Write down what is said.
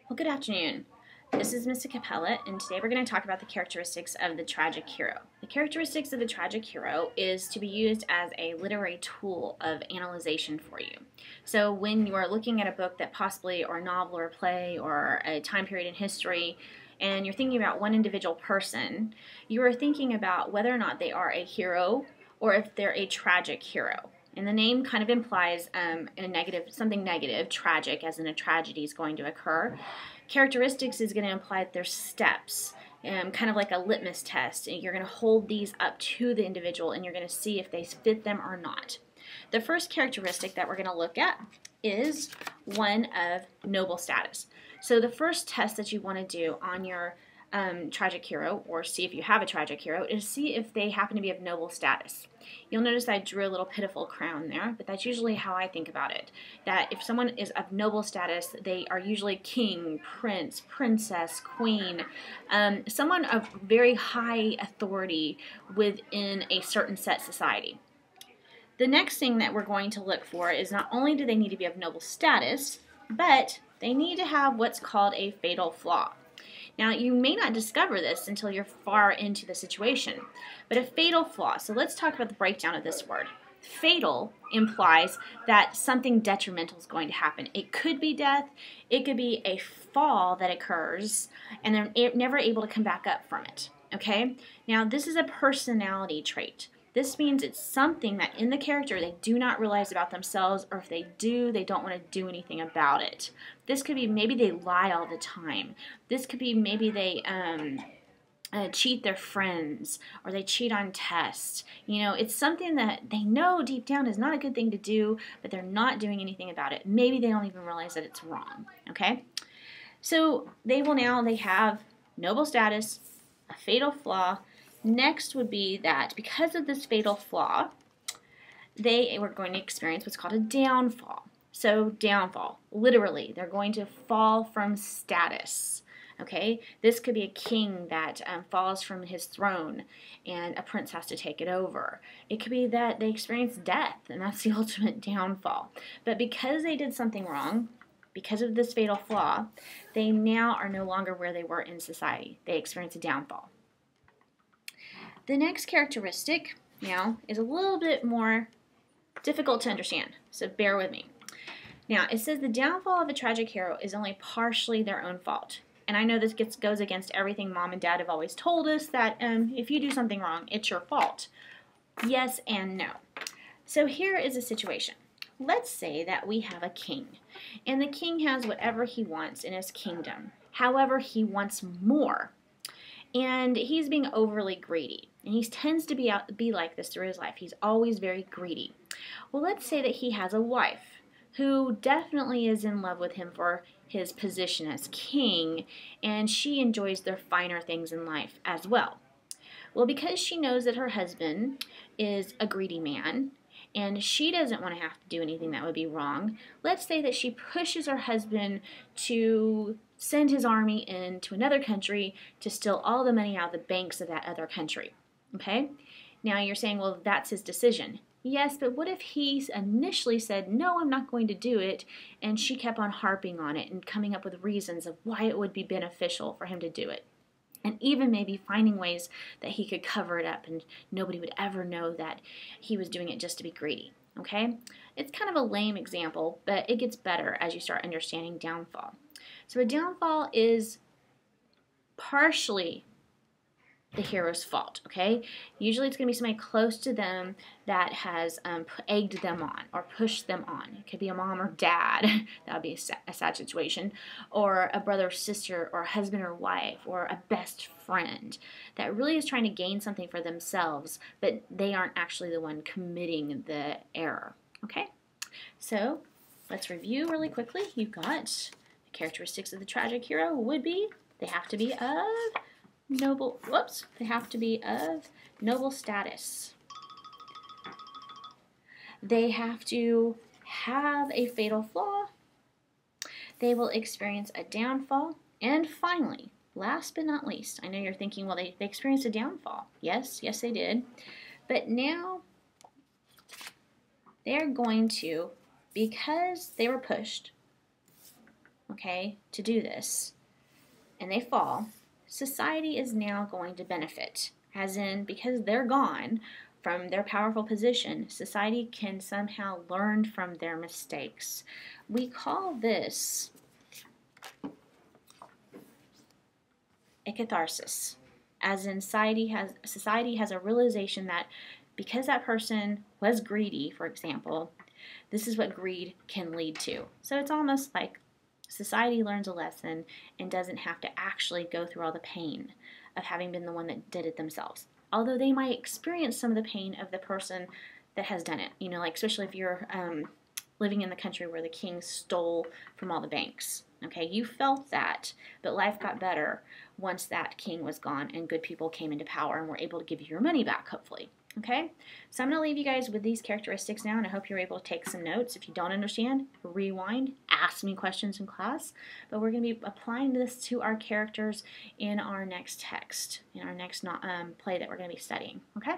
Well, good afternoon. This is Mr. Capella, and today we're going to talk about the characteristics of the tragic hero. The characteristics of the tragic hero is to be used as a literary tool of analyzation for you. So when you are looking at a book that possibly, or a novel or a play or a time period in history, and you're thinking about one individual person, you are thinking about whether or not they are a hero or if they're a tragic hero. And the name kind of implies something negative, tragic, as in a tragedy is going to occur. Characteristics is going to imply that there's steps, kind of like a litmus test. And you're going to hold these up to the individual and you're going to see if they fit them or not. The first characteristic that we're going to look at is one of noble status. So the first test that you want to do on your tragic hero, or see if you have a tragic hero, is see if they happen to be of noble status. You'll notice I drew a little pitiful crown there, but that's usually how I think about it. That if someone is of noble status, they are usually king, prince, princess, queen, someone of very high authority within a certain set society. The next thing that we're going to look for is not only do they need to be of noble status, but they need to have what's called a fatal flaw. Now, you may not discover this until you're far into the situation, but a fatal flaw, so let's talk about the breakdown of this word. Fatal implies that something detrimental is going to happen. It could be death, it could be a fall that occurs, and they're never able to come back up from it, okay? Now, this is a personality trait. This means it's something that in the character they do not realize about themselves, or if they do, they don't want to do anything about it. This could be maybe they lie all the time. This could be maybe they cheat their friends, or they cheat on tests. You know, it's something that they know deep down is not a good thing to do, but they're not doing anything about it. Maybe they don't even realize that it's wrong, okay? So they have noble status, a fatal flaw. Next would be that because of this fatal flaw, they were going to experience what's called a downfall. So downfall, literally, they're going to fall from status. Okay, this could be a king that falls from his throne and a prince has to take it over. It could be that they experience death, and that's the ultimate downfall. But because they did something wrong, because of this fatal flaw, they now are no longer where they were in society. They experience a downfall. The next characteristic now is a little bit more difficult to understand, so bear with me. Now, it says the downfall of a tragic hero is only partially their own fault. And I know this goes against everything mom and dad have always told us, that if you do something wrong, it's your fault. Yes and no. So here is a situation. Let's say that we have a king, and the king has whatever he wants in his kingdom. However, he wants more. And he's being overly greedy. And he tends to be like this through his life. He's always very greedy. Well, let's say that he has a wife who definitely is in love with him for his position as king, and she enjoys the finer things in life as well. Well, because she knows that her husband is a greedy man, and she doesn't want to have to do anything that would be wrong, let's say that she pushes her husband to send his army into another country to steal all the money out of the banks of that other country. Okay? Now you're saying, well, that's his decision. Yes, but what if he initially said, no, I'm not going to do it, and she kept on harping on it and coming up with reasons of why it would be beneficial for him to do it? And even maybe finding ways that he could cover it up and nobody would ever know that he was doing it just to be greedy. Okay? It's kind of a lame example, but it gets better as you start understanding downfall. So a downfall is partially the hero's fault, okay? Usually it's going to be somebody close to them that has egged them on or pushed them on. It could be a mom or dad. That would be a sad situation. Or a brother or sister, or a husband or wife, or a best friend that really is trying to gain something for themselves, but they aren't actually the one committing the error, okay? So let's review really quickly. You've got the characteristics of the tragic hero would be they have to be of noble status. They have to have a fatal flaw. They will experience a downfall. And finally, last but not least, I know you're thinking, well, they experienced a downfall. Yes, they did. But now they're going to, because they were pushed, okay, to do this, and they fall, society is now going to benefit. As in, because they're gone from their powerful position, society can somehow learn from their mistakes. We call this a catharsis. As in, society has a realization that because that person was greedy, for example, this is what greed can lead to. So it's almost like society learns a lesson and doesn't have to actually go through all the pain of having been the one that did it themselves. Although they might experience some of the pain of the person that has done it. You know, like especially if you're living in the country where the king stole from all the banks. Okay, you felt that, but life got better once that king was gone and good people came into power and were able to give you your money back, hopefully. Okay, so I'm going to leave you guys with these characteristics now, and I hope you're able to take some notes. If you don't understand, rewind, ask me questions in class, but we're going to be applying this to our characters in our next text, in our next play that we're going to be studying. Okay?